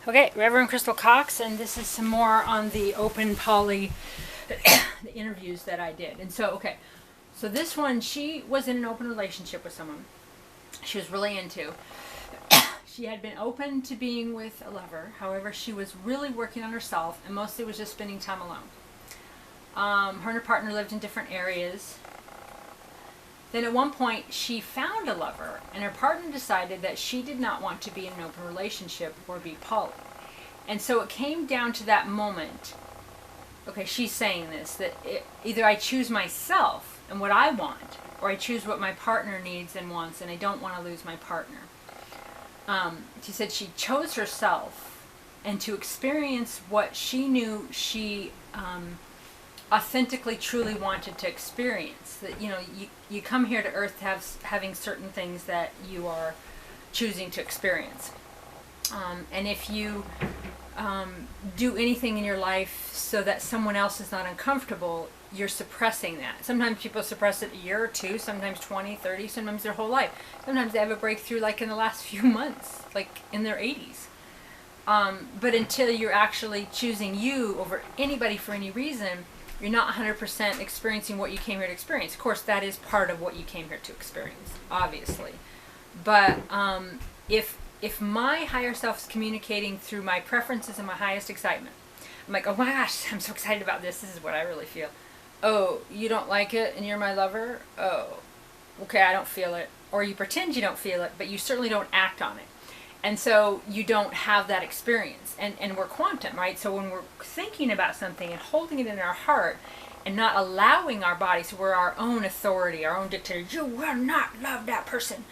Okay, ReverendCrystalCox, and this is some more on the open poly the interviews that I did. And so, so this one, she was in an open relationship with someone she was really into. She had been open to being with a lover. However, she was really working on herself and mostly was just spending time alone. Her and her partner lived in different areas. Then at one point, she found a lover, and her partner decided that she did not want to be in an open relationship or be poly. And so it came down to that moment. Okay, she's saying this, that either I choose myself and what I want, or I choose what my partner needs and wants, and I don't want to lose my partner. She said she chose herself and to experience what she knew she authentically, truly wanted to experience. That, you come here to Earth having certain things that you are choosing to experience. And if you do anything in your life so that someone else is not uncomfortable, you're suppressing that. Sometimes people suppress it a year or two, sometimes 20, 30, sometimes their whole life. Sometimes they have a breakthrough like in the last few months, like in their 80s. But until you're actually choosing you over anybody for any reason, you're not 100% experiencing what you came here to experience. Of course, that is part of what you came here to experience, obviously. But if my higher self is communicating through my preferences and my highest excitement, I'm like, oh my gosh, I'm so excited about this. This is what I really feel. Oh, you don't like it and you're my lover? Oh, okay, I don't feel it. Or you pretend you don't feel it, but you certainly don't act on it. And so you don't have that experience. And we're quantum, right? So when we're thinking about something and holding it in our heart and not allowing our body, so we're our own authority, our own dictator. You will not love that person.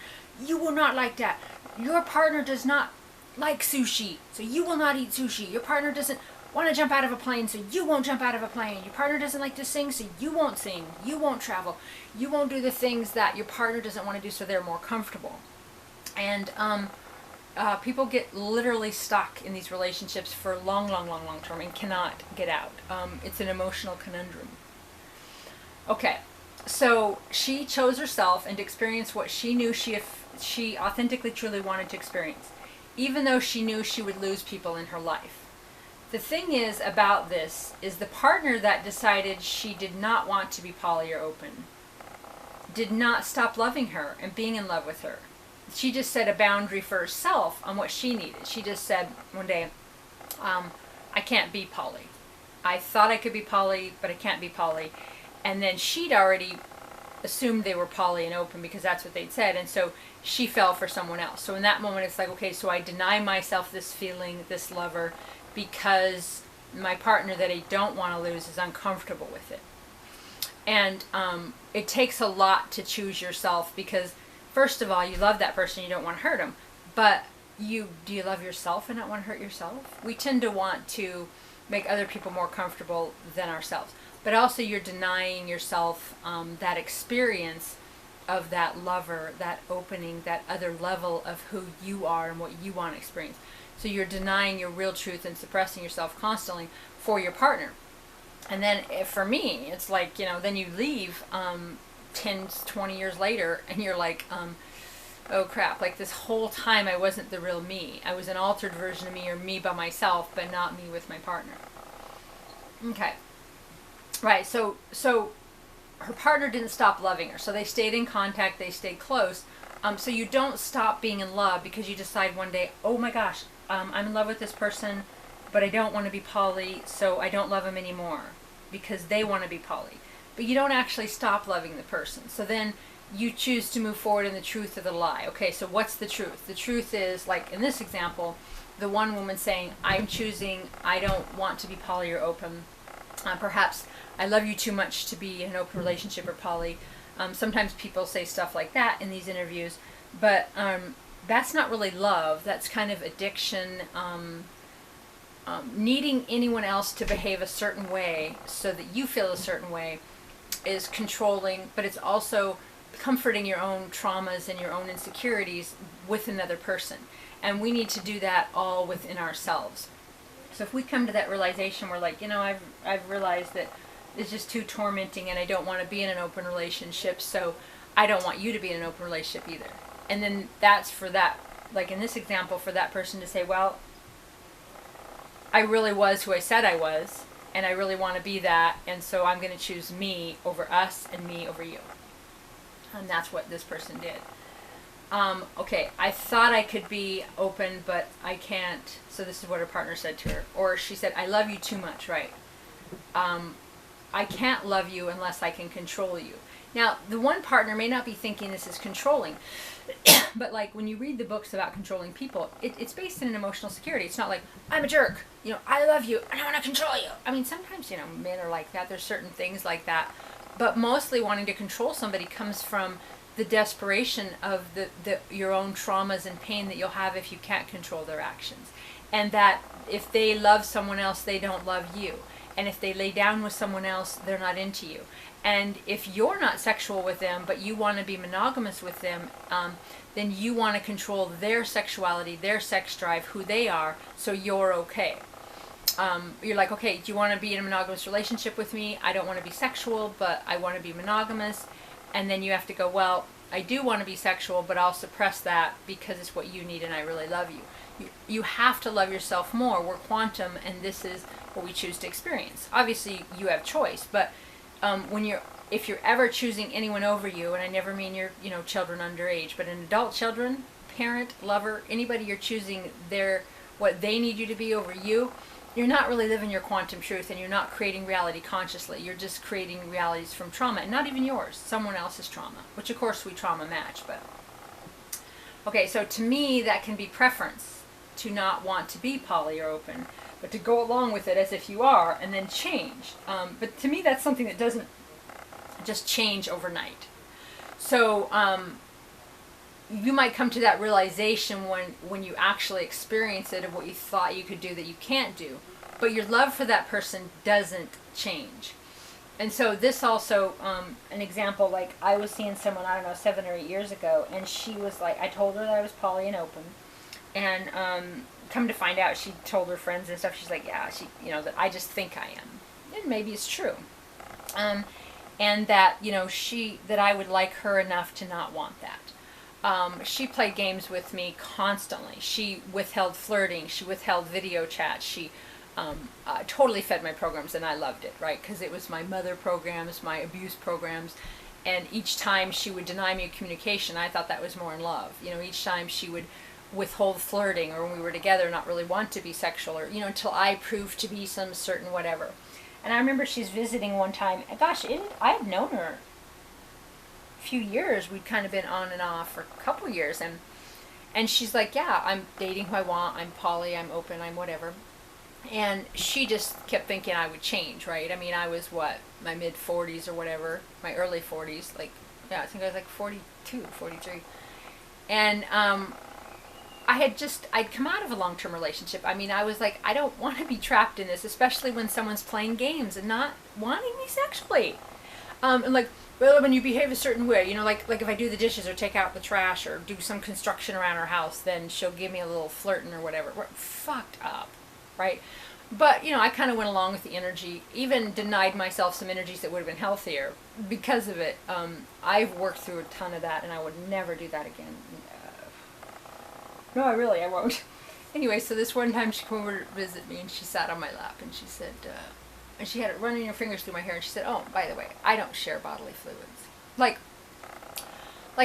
You will not like that. Your partner does not like sushi, so you will not eat sushi. Your partner doesn't want to jump out of a plane, so you won't jump out of a plane. Your partner doesn't like to sing, so you won't sing. You won't travel. You won't do the things that your partner doesn't want to do, so they're more comfortable. And people get literally stuck in these relationships for long term and cannot get out. It's an emotional conundrum. Okay, so she chose herself and to experience what she knew she authentically truly wanted to experience, even though she knew she would lose people in her life. The thing is about this is the partner that decided she did not want to be poly or open did not stop loving her and being in love with her. She just set a boundary for herself on what she needed. She just said one day, I can't be poly. I thought I could be poly, but I can't be poly. And then she'd already assumed they were poly and open because that's what they'd said. And so she fell for someone else. So in that moment, it's like, okay, so I deny myself this feeling, this lover, because my partner that I don't want to lose is uncomfortable with it. And it takes a lot to choose yourself because, first of all, you love that person, you don't want to hurt them. But do you love yourself and not want to hurt yourself? We tend to want to make other people more comfortable than ourselves. But also you're denying yourself that experience of that lover, that opening, that other level of who you are and what you want to experience. So you're denying your real truth and suppressing yourself constantly for your partner. And then for me, it's like, then you leave 10, 20 years later and you're like, oh crap, like this whole time I wasn't the real me. I was an altered version of me or me by myself, but not me with my partner. Okay. Right, so her partner didn't stop loving her. So they stayed in contact, they stayed close. So you don't stop being in love because you decide one day, oh my gosh, I'm in love with this person, but I don't want to be poly, so I don't love him anymore because they want to be poly. But you don't actually stop loving the person. So then you choose to move forward in the truth of the lie. Okay, so what's the truth? The truth is, like in this example, the one woman saying, I'm choosing, I don't want to be poly or open. Perhaps I love you too much to be in an open relationship or poly. Sometimes people say stuff like that in these interviews, but that's not really love. That's kind of addiction, needing anyone else to behave a certain way so that you feel a certain way is controlling, but it's also comforting your own traumas and your own insecurities with another person. And we need to do that all within ourselves. So if we come to that realization, we're like, I've realized that it's just too tormenting and I don't want to be in an open relationship, so I don't want you to be in an open relationship either. And then that's for that, like in this example, for that person to say, well, I really was who I said I was, and I really want to be that, and so I'm going to choose me over us and me over you. And that's what this person did. Okay, I thought I could be open, but I can't. So this is what her partner said to her. Or she said, I love you too much, right? I can't love you unless I can control you. Now, the one partner may not be thinking this is controlling, but like when you read the books about controlling people, it's based in an emotional security. It's not like, I'm a jerk, I love you and I want to control you. I mean, sometimes, men are like that. There's certain things like that. But mostly wanting to control somebody comes from the desperation of your own traumas and pain that you'll have if you can't control their actions. And that if they love someone else, they don't love you. And if they lay down with someone else, they're not into you. And if you're not sexual with them, but you want to be monogamous with them, then you want to control their sexuality, their sex drive, who they are, so you're okay. You're like, okay, do you want to be in a monogamous relationship with me? I don't want to be sexual, but I want to be monogamous. And then you have to go, well, I do want to be sexual, but I'll suppress that because it's what you need and I really love you. You have to love yourself more. We're quantum, and this is what we choose to experience. Obviously, you have choice, but if you're ever choosing anyone over you, and I never mean your children underage, but an adult children, parent, lover, anybody you're choosing what they need you to be over you, you're not really living your quantum truth, and you're not creating reality consciously. You're just creating realities from trauma, and not even yours, someone else's trauma, which of course we trauma match. But okay, so to me that can be preference, to not want to be poly or open, but to go along with it as if you are, and then change. But to me, that's something that doesn't just change overnight. So you might come to that realization when you actually experience it, of what you thought you could do that you can't do. But your love for that person doesn't change. And so this also, an example, like I was seeing someone, I don't know, 7 or 8 years ago, and she was like, I told her that I was poly and open. And come to find out, she told her friends and stuff, she's like, yeah, that I just think I am. And maybe it's true. And that, that I would like her enough to not want that. She played games with me constantly. She withheld flirting. She withheld video chats. She totally fed my programs, and I loved it, right? Because it was my mother programs, my abuse programs. And each time she would deny me communication, I thought that was more in love. Each time she would withhold flirting, or when we were together not really want to be sexual, or until I proved to be some certain whatever. And I remember she's visiting one time, and gosh, I had known her a few years. We'd kind of been on and off for a couple years, and she's like, yeah, I'm dating who I want, I'm poly, I'm open, I'm whatever. And she just kept thinking I would change, right? I mean, I was my mid 40s or whatever, my early 40s, I think I was like 42, 43. And I'd come out of a long-term relationship. I mean, I was like, I don't want to be trapped in this, especially when someone's playing games and not wanting me sexually. And like, well, when you behave a certain way, like if I do the dishes or take out the trash or do some construction around her house, then she'll give me a little flirting or whatever. We're fucked up, right? But, I kind of went along with the energy, even denied myself some energies that would have been healthier because of it. I've worked through a ton of that, and I would never do that again. No, I won't. Anyway, so this one time she came over to visit me, and she sat on my lap, and she said, and she had it running her fingers through my hair, and she said, oh, by the way, I don't share bodily fluids. Like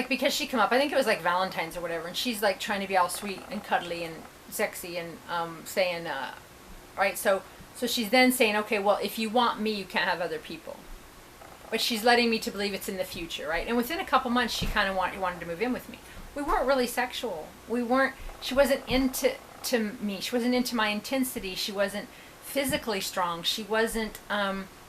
because she came up, I think it was like Valentine's or whatever, and she's like trying to be all sweet and cuddly and sexy and saying, right, so she's then saying, okay, well, if you want me, you can't have other people. But she's letting me to believe it's in the future, right? And within a couple months, she kind of wanted to move in with me. We weren't really sexual. She wasn't into me. She wasn't into my intensity. She wasn't physically strong. She wasn't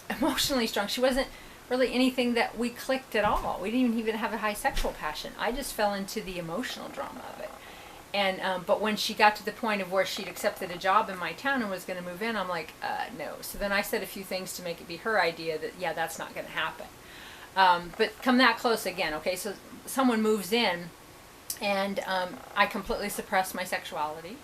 emotionally strong. She wasn't really anything that we clicked at all. We didn't even have a high sexual passion. I just fell into the emotional drama of it. And but when she got to the point of where she'd accepted a job in my town and was going to move in, I'm like, no. So then I said a few things to make it be her idea that, yeah, that's not going to happen. But come that close again, okay? So someone moves in, and I completely suppress my sexuality,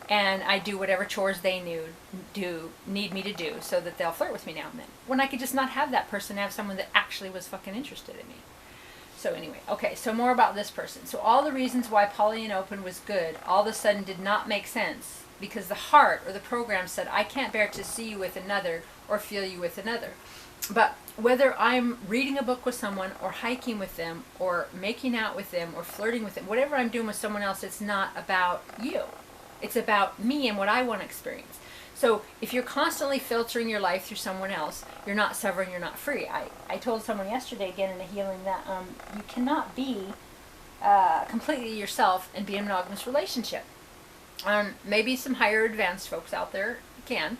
and I do whatever chores they need me to do so that they'll flirt with me now and then. When I could just not have that person, have someone that actually was fucking interested in me. So anyway, okay, so more about this person. So all the reasons why poly and open was good all of a sudden did not make sense because the heart or the program said, I can't bear to see you with another or feel you with another. But whether I'm reading a book with someone or hiking with them or making out with them or flirting with them, whatever I'm doing with someone else, it's not about you. It's about me and what I want to experience. So if you're constantly filtering your life through someone else, you're not sovereign, you're not free. I told someone yesterday, again in a healing, that you cannot be completely yourself and be in a monogamous relationship. Maybe some higher advanced folks out there can,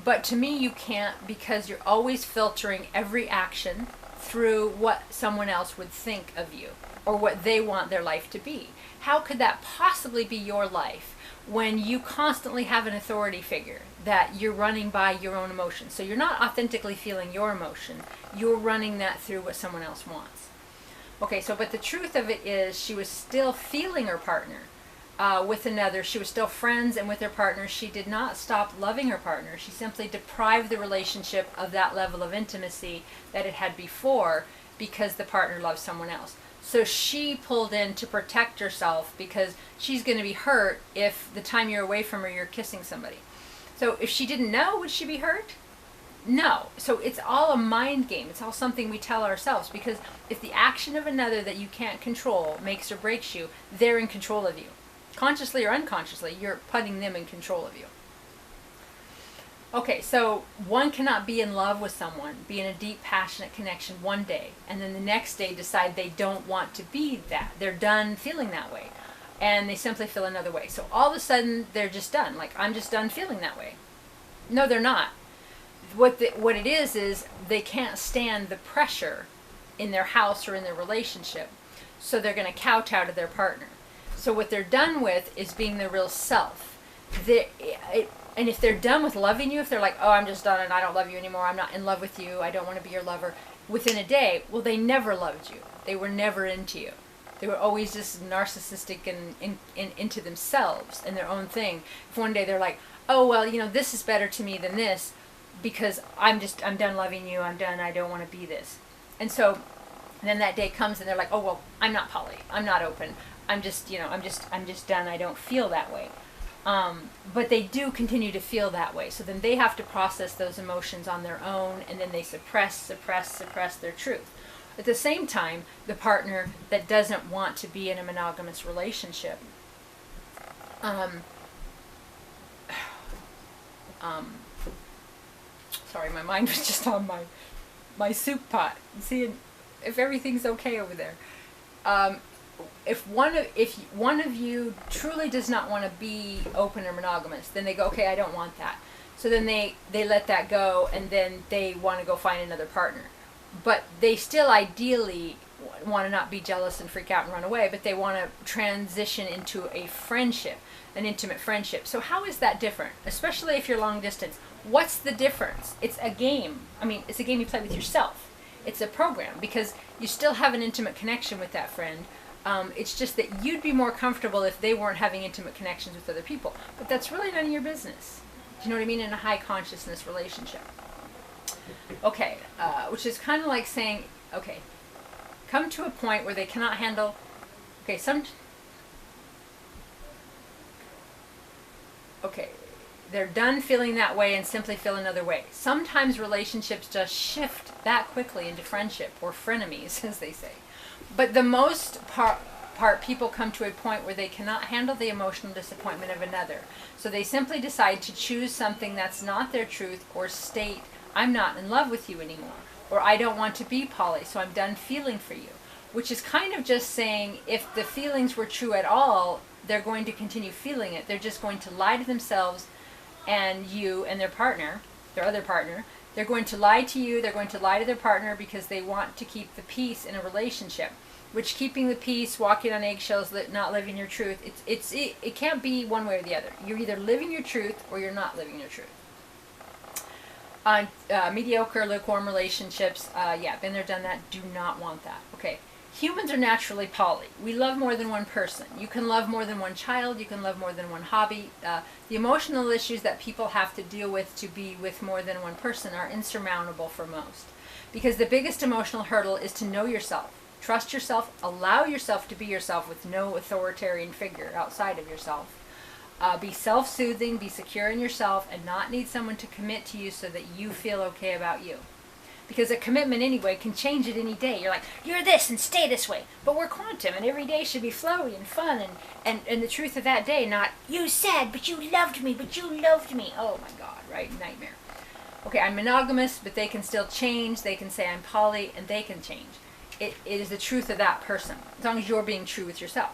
but to me you can't, because you're always filtering every action through what someone else would think of you or what they want their life to be. How could that possibly be your life when you constantly have an authority figure that you're running by your own emotions? So you're not authentically feeling your emotion, you're running that through what someone else wants. Okay, so but the truth of it is she was still feeling her partner with another. She was still friends, and with her partner she did not stop loving her partner. She simply deprived the relationship of that level of intimacy that it had before because the partner loved someone else. So she pulled in to protect herself because she's going to be hurt if the time you're away from her you're kissing somebody. So if she didn't know, would she be hurt? No. So it's all a mind game. It's all something we tell ourselves, because if the action of another that you can't control makes or breaks you, they're in control of you. Consciously or unconsciously, you're putting them in control of you. Okay, so one cannot be in love with someone, be in a deep, passionate connection one day, and then the next day decide they don't want to be that. They're done feeling that way, and they simply feel another way. So all of a sudden, they're just done. Like, I'm just done feeling that way. No, they're not. What it is they can't stand the pressure in their house or in their relationship, so they're going to kowtow to their partner. So what they're done with is being their real self. And if they're done with loving you, if they're like, oh, I'm just done and I don't love you anymore, I'm not in love with you, I don't want to be your lover, within a day, well, they never loved you. They were never into you. They were always just narcissistic and into themselves and their own thing. If one day they're like, oh, well, this is better to me than this because I'm done loving you, I'm done, I don't want to be this. And so then that day comes and they're like, oh, well, I'm not poly, I'm not open, I'm just done, I don't feel that way. But they do continue to feel that way. So then they have to process those emotions on their own, and then they suppress their truth. At the same time, the partner that doesn't want to be in a monogamous relationship, sorry, my mind was just on my soup pot, seeing if everything's okay over there. If one of you truly does not want to be open or monogamous, then they go, okay, I don't want that. So then they let that go, and then they want to go find another partner. But they still ideally want to not be jealous and freak out and run away, but they want to transition into a friendship, an intimate friendship. So how is that different? Especially if you're long distance. What's the difference? It's a game. I mean, it's a game you play with yourself. It's a program, because you still have an intimate connection with that friend. It's just that you'd be more comfortable if they weren't having intimate connections with other people. But that's really none of your business. Do you know what I mean? In a high consciousness relationship. Okay, which is kind of like saying, okay, come to a point where they cannot handle, they're done feeling that way and simply feel another way. Sometimes relationships just shift that quickly into friendship, or frenemies, as they say. But the most part, people come to a point where they cannot handle the emotional disappointment of another. So they simply decide to choose something that's not their truth, or state, I'm not in love with you anymore, or I don't want to be poly, so I'm done feeling for you. Which is kind of just saying, if the feelings were true at all, they're going to continue feeling it. They're just going to lie to themselves and you and their partner, their other partner. They're going to lie to you, they're going to lie to their partner because they want to keep the peace in a relationship. Which, keeping the peace, walking on eggshells, not living your truth, it can't be one way or the other. You're either living your truth or you're not living your truth. On mediocre, lukewarm relationships, been there, done that, do not want that. Okay, humans are naturally poly. We love more than one person. You can love more than one child, you can love more than one hobby. The emotional issues that people have to deal with to be with more than one person are insurmountable for most. Because the biggest emotional hurdle is to know yourself. Trust yourself, allow yourself to be yourself with no authoritarian figure outside of yourself. Be self-soothing, be secure in yourself, and not need someone to commit to you so that you feel okay about you. Because a commitment anyway can change it any day. You're like, you're this and stay this way. But we're quantum, and every day should be flowy and fun, and the truth of that day, not, you said, but you loved me, but you loved me. Oh my God, right? Nightmare. Okay, I'm monogamous, but they can still change. They can say I'm poly, and they can change. It is the truth of that person, as long as you're being true with yourself.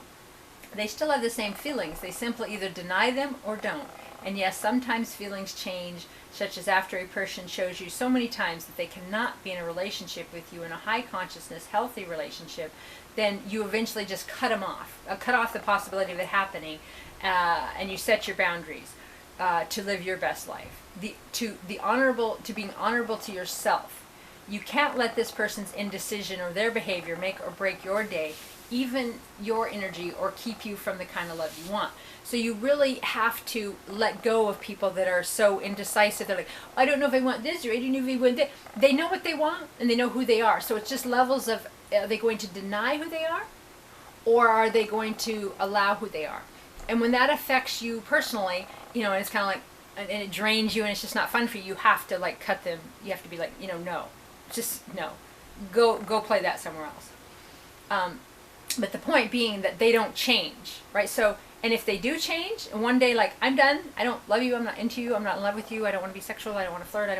They still have the same feelings. They simply either deny them or don't. And yes, sometimes feelings change, such as after a person shows you so many times that they cannot be in a relationship with you in a high consciousness, healthy relationship, then you eventually just cut them off. Cut off the possibility of it happening, and you set your boundaries to live your best life. To being honorable to yourself. You can't let this person's indecision or their behavior make or break your day, even your energy, or keep you from the kind of love you want. So you really have to let go of people that are so indecisive. They're like, I don't know if I want this, or I don't know if I want that. They know what they want, and they know who they are. So it's just levels of, are they going to deny who they are, or are they going to allow who they are? And when that affects you personally, and it's kind of like, and it drains you, and it's just not fun for you, you have to like cut them. You have to be like, no, just no. Go play that somewhere else. But the point being that they don't change, right? So, and if they do change, and one day like, I'm done, I don't love you, I'm not into you, I'm not in love with you, I don't want to be sexual, I don't want to flirt,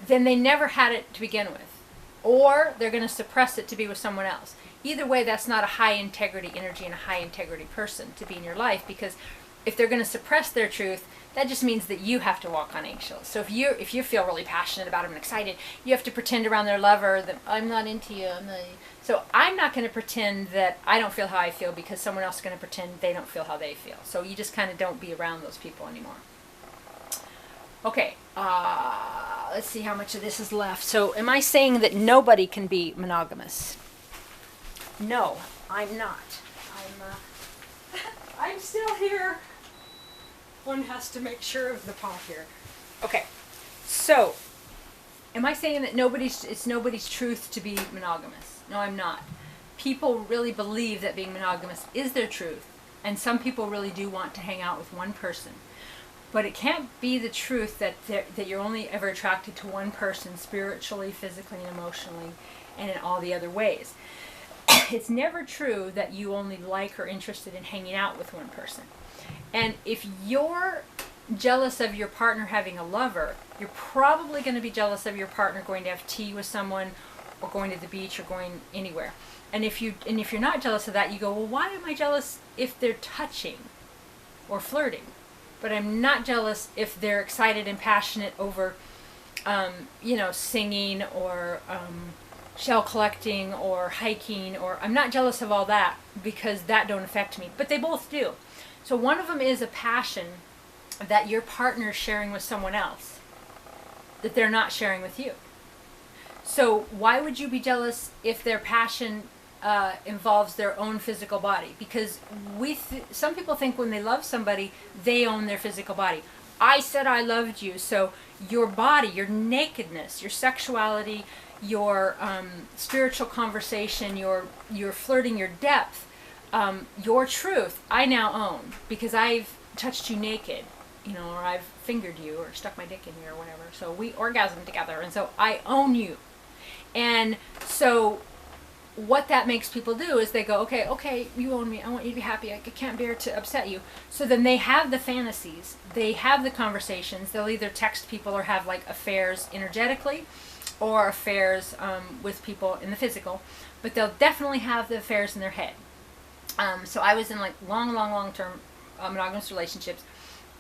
then they never had it to begin with. Or they're going to suppress it to be with someone else. Either way, that's not a high integrity energy and a high integrity person to be in your life, because if they're going to suppress their truth, that just means that you have to walk on eggshells. So if you feel really passionate about them and excited, you have to pretend around their lover that I'm not into you. So I'm not going to pretend that I don't feel how I feel because someone else is going to pretend they don't feel how they feel. So you just kind of don't be around those people anymore. Okay, let's see how much of this is left. So am I saying that nobody can be monogamous? No, I'm not. I'm still here. One has to make sure of the pot here. Okay, so am I saying that it's nobody's truth to be monogamous? No, I'm not. People really believe that being monogamous is their truth, and some people really do want to hang out with one person. But it can't be the truth that you're only ever attracted to one person spiritually, physically, and emotionally, and in all the other ways. It's never true that you only like or interested in hanging out with one person. And if you're jealous of your partner having a lover, you're probably going to be jealous of your partner going to have tea with someone, or going to the beach, or going anywhere. And if you're not jealous of that, you go, well, why am I jealous if they're touching or flirting? But I'm not jealous if they're excited and passionate over, singing or shell collecting or hiking, or I'm not jealous of all that because that don't affect me. But they both do. So one of them is a passion that your partner is sharing with someone else that they're not sharing with you. So why would you be jealous if their passion involves their own physical body? Because some people think when they love somebody, they own their physical body. I said I loved you, so your body, your nakedness, your sexuality, your spiritual conversation, your flirting, your depth, your truth, I now own because I've touched you naked, or I've fingered you or stuck my dick in you or whatever. So we orgasm together, and so I own you. And so what that makes people do is they go, okay, you own me. I want you to be happy. I can't bear to upset you. So then they have the fantasies. They have the conversations. They'll either text people or have like affairs energetically or affairs with people in the physical. But they'll definitely have the affairs in their head. So I was in like long-term monogamous relationships.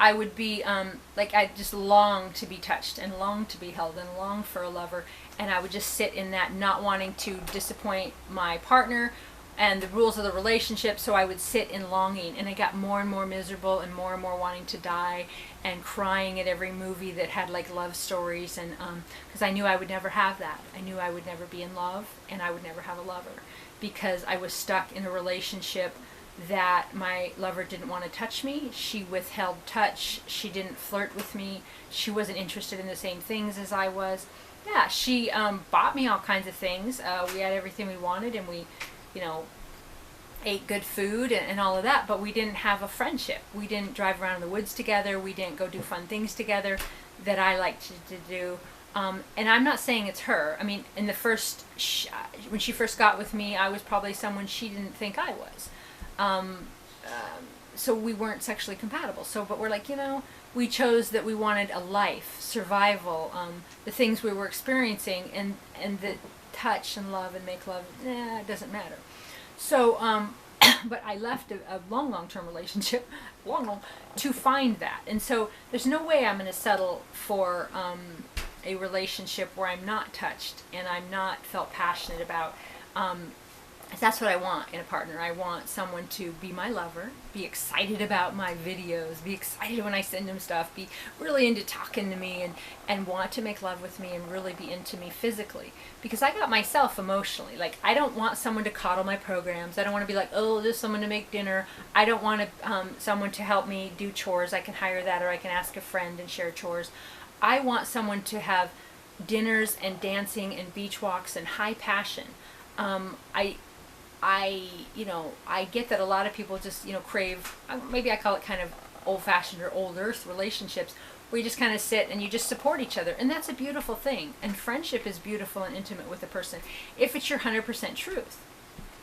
I would be I just long to be touched and long to be held and long for a lover, and I would just sit in that, not wanting to disappoint my partner and the rules of the relationship. So I would sit in longing, and I got more and more miserable and more wanting to die and crying at every movie that had like love stories, and because I knew I would never have that. I knew I would never be in love, and I would never have a lover because I was stuck in a relationship that my lover didn't want to touch me. She withheld touch. She didn't flirt with me. She wasn't interested in the same things as I was. Yeah, she bought me all kinds of things. We had everything we wanted, and we, ate good food and all of that, but we didn't have a friendship. We didn't drive around in the woods together. We didn't go do fun things together that I liked to do. And I'm not saying it's her. I mean, in the first, when she first got with me, I was probably someone she didn't think I was. So we weren't sexually compatible. So, but we're like, you know, we chose that we wanted a life, survival, the things we were experiencing, and the touch and love and make love, it doesn't matter. So, but I left a long-term relationship, long, to find that. And so there's no way I'm going to settle for a relationship where I'm not touched and I'm not felt passionate about. That's what I want in a partner. I want someone to be my lover, be excited about my videos, be excited when I send them stuff, be really into talking to me, and want to make love with me and really be into me physically. Because I got myself emotionally. Like, I don't want someone to coddle my programs. I don't want to be like, oh, there's someone to make dinner. I don't want someone to help me do chores. I can hire that, or I can ask a friend and share chores. I want someone to have dinners and dancing and beach walks and high passion. I get that a lot of people just, crave, maybe I call it kind of old-fashioned or old earth relationships, where you just kind of sit and you just support each other. And that's a beautiful thing. And friendship is beautiful and intimate with a person if it's your 100% truth.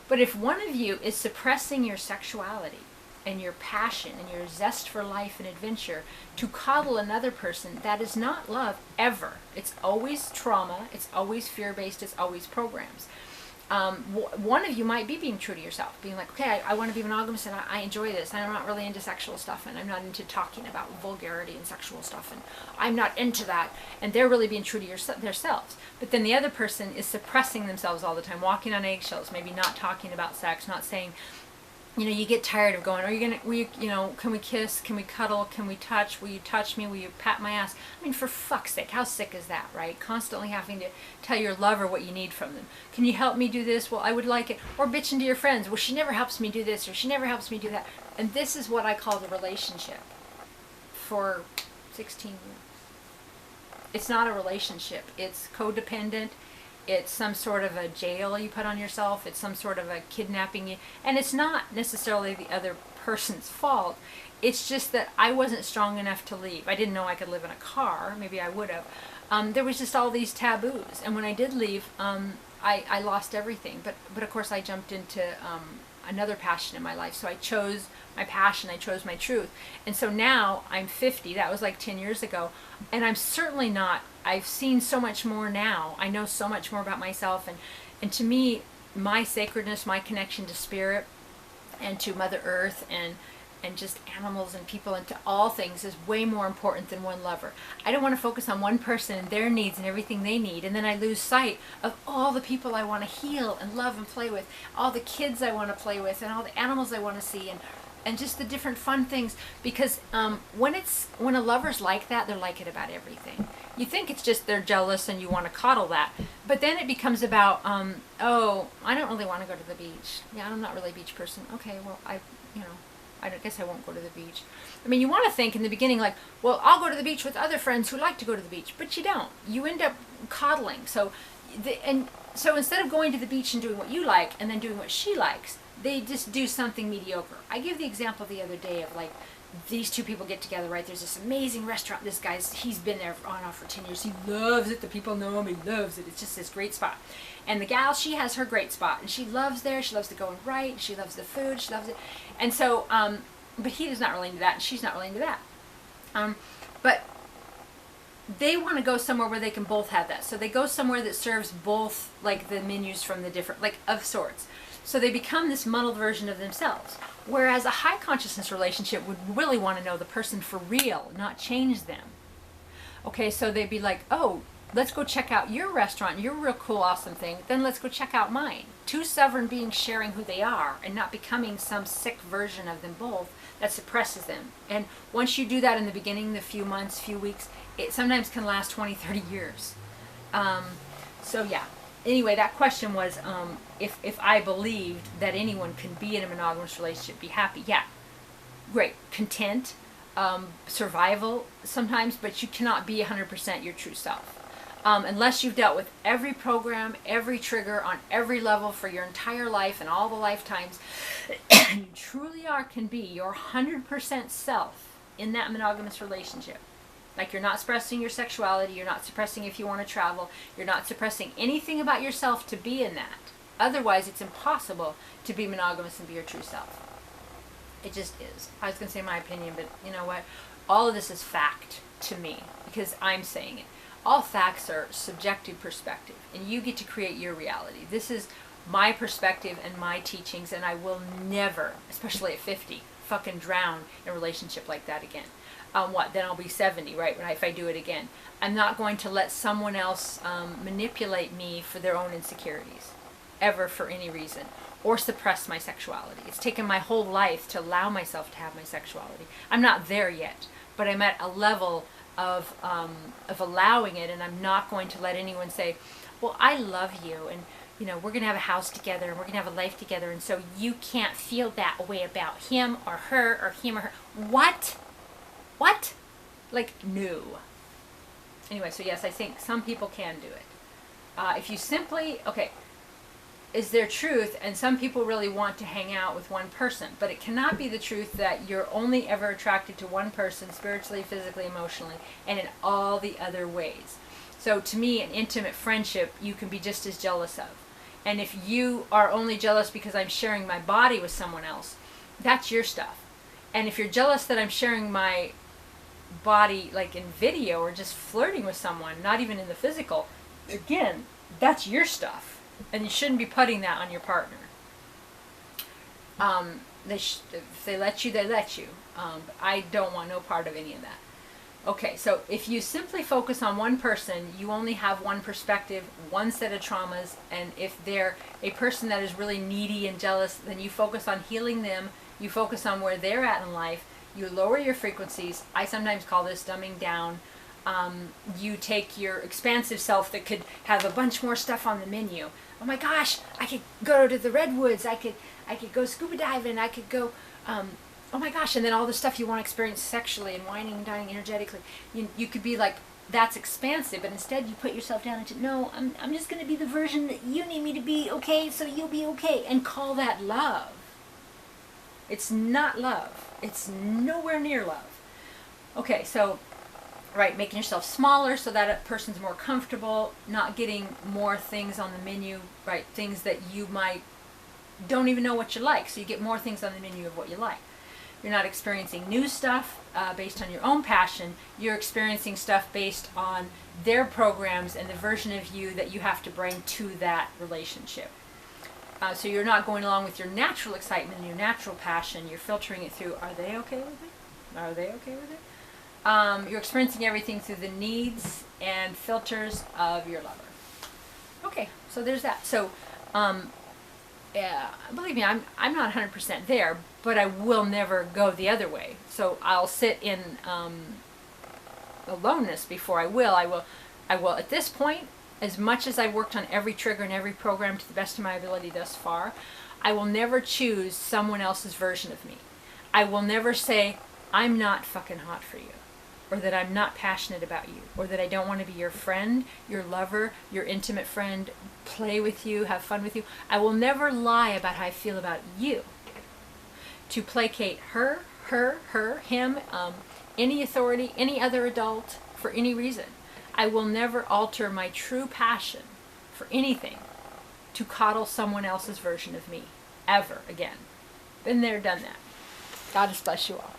But if one of you is suppressing your sexuality and your passion and your zest for life and adventure to coddle another person, that is not love ever. It's always trauma. It's always fear-based. It's always programs. One of you might be being true to yourself, being like, okay, I want to be monogamous and I enjoy this, and I'm not really into sexual stuff, and I'm not into talking about vulgarity and sexual stuff, and I'm not into that, and they're really being true to themselves. But then the other person is suppressing themselves all the time, walking on eggshells, maybe not talking about sex, not saying, you get tired of going, can we kiss, can we cuddle, can we touch, will you touch me, will you pat my ass? I mean, for fuck's sake, how sick is that, right? Constantly having to tell your lover what you need from them. Can you help me do this? Well, I would like it. Or bitching to your friends, well, she never helps me do this, or she never helps me do that. And this is what I call the relationship for 16 years. It's not a relationship. It's codependent. It's some sort of a jail you put on yourself. It's some sort of a kidnapping. And it's not necessarily the other person's fault. It's just that I wasn't strong enough to leave. I didn't know I could live in a car. Maybe I would have. There was just all these taboos. And when I did leave, I lost everything. But of course I jumped into another passion in my life. So I chose my passion. I chose my truth. And so now I'm 50. That was like 10 years ago. And I'm certainly not. I've seen so much more now. I know so much more about myself. And to me, my sacredness, my connection to spirit and to Mother Earth and just animals and people and to all things is way more important than one lover. I don't want to focus on one person and their needs and everything they need, and then I lose sight of all the people I want to heal and love and play with, all the kids I want to play with, and all the animals I want to see, and just the different fun things. Because when a lover's like that, they're like it about everything. You think it's just they're jealous and you want to coddle that, but then it becomes about, oh, I don't really want to go to the beach. Yeah, I'm not really a beach person. Okay, well, I guess I won't go to the beach. I mean, you want to think in the beginning like, well, I'll go to the beach with other friends who like to go to the beach, but you don't. You end up coddling. So instead of going to the beach and doing what you like and then doing what she likes, they just do something mediocre. I gave the example the other day of like, these two people get together, right? There's this amazing restaurant. This guy's, he's been there on and off for 10 years. He loves it. The people know him. He loves it. It's just this great spot. And the gal, she has her great spot. And she loves there. She loves to go and write. She loves the food. She loves it. And so, but he is not really into that. And she's not really into that. But they want to go somewhere where they can both have that. So they go somewhere that serves both, like the menus from the different, like of sorts. So they become this muddled version of themselves. Whereas a high consciousness relationship would really want to know the person for real, not change them. Okay, so they'd be like, oh, let's go check out your restaurant, your real cool, awesome thing. Then let's go check out mine. Two sovereign beings sharing who they are and not becoming some sick version of them both that suppresses them. And once you do that in the beginning, the few months, few weeks, it sometimes can last 20, 30 years. So yeah. Anyway, that question was if I believed that anyone can be in a monogamous relationship, be happy. Yeah, great. Content, survival sometimes, but you cannot be 100% your true self. unless you've dealt with every program, every trigger on every level for your entire life and all the lifetimes, you truly can be your 100% self in that monogamous relationship. Like, you're not suppressing your sexuality, you're not suppressing if you want to travel, you're not suppressing anything about yourself to be in that. Otherwise, it's impossible to be monogamous and be your true self. It just is. I was going to say my opinion, but you know what? All of this is fact to me because I'm saying it. All facts are subjective perspective, and you get to create your reality. This is my perspective and my teachings, and I will never, especially at 50, fucking drown in a relationship like that again. Then I'll be 70, right, if I do it again. I'm not going to let someone else manipulate me for their own insecurities, ever, for any reason, or suppress my sexuality. It's taken my whole life to allow myself to have my sexuality. I'm not there yet, but I'm at a level of allowing it, and I'm not going to let anyone say, well, I love you, and we're going to have a house together, and we're going to have a life together, and so you can't feel that way about him or her or him or her. What? Like, no. Anyway, so yes, I think some people can do it. If you simply, is there truth? And some people really want to hang out with one person, but it cannot be the truth that you're only ever attracted to one person spiritually, physically, emotionally, and in all the other ways. So to me, an intimate friendship you can be just as jealous of. And if you are only jealous because I'm sharing my body with someone else, that's your stuff. And if you're jealous that I'm sharing my body like in video or just flirting with someone, not even in the physical, again, that's your stuff. And you shouldn't be putting that on your partner. If they let you, they let you. But I don't want no part of any of that. Okay, so if you simply focus on one person, you only have one perspective, one set of traumas, and if they're a person that is really needy and jealous, then you focus on healing them, you focus on where they're at in life, you lower your frequencies. I sometimes call this dumbing down. You take your expansive self that could have a bunch more stuff on the menu. Oh my gosh, I could go to the redwoods, I could go scuba diving, I could go, oh my gosh, and then all the stuff you want to experience sexually and whining and dining energetically. You could be like, that's expansive, but instead you put yourself down into, no, I'm just going to be the version that you need me to be, okay, so you'll be okay, and call that love. It's not love. It's nowhere near love. Okay, so, right, making yourself smaller so that a person's more comfortable, not getting more things on the menu, right, things that you don't even know what you like, so you get more things on the menu of what you like. You're not experiencing new stuff based on your own passion. You're experiencing stuff based on their programs and the version of you that you have to bring to that relationship. So you're not going along with your natural excitement and your natural passion. You're filtering it through, are they okay with it? Are they okay with it? You're experiencing everything through the needs and filters of your lover. Okay, so there's that. So, yeah, believe me, I'm not 100% there, but I will never go the other way. So I'll sit in aloneness before I will. I will at this point, as much as I've worked on every trigger and every program to the best of my ability thus far, I will never choose someone else's version of me. I will never say, I'm not fucking hot for you, or that I'm not passionate about you, or that I don't want to be your friend, your lover, your intimate friend, play with you, have fun with you. I will never lie about how I feel about you to placate her, him, any authority, any other adult, for any reason. I will never alter my true passion for anything to coddle someone else's version of me, ever again. Been there, done that. God bless you all.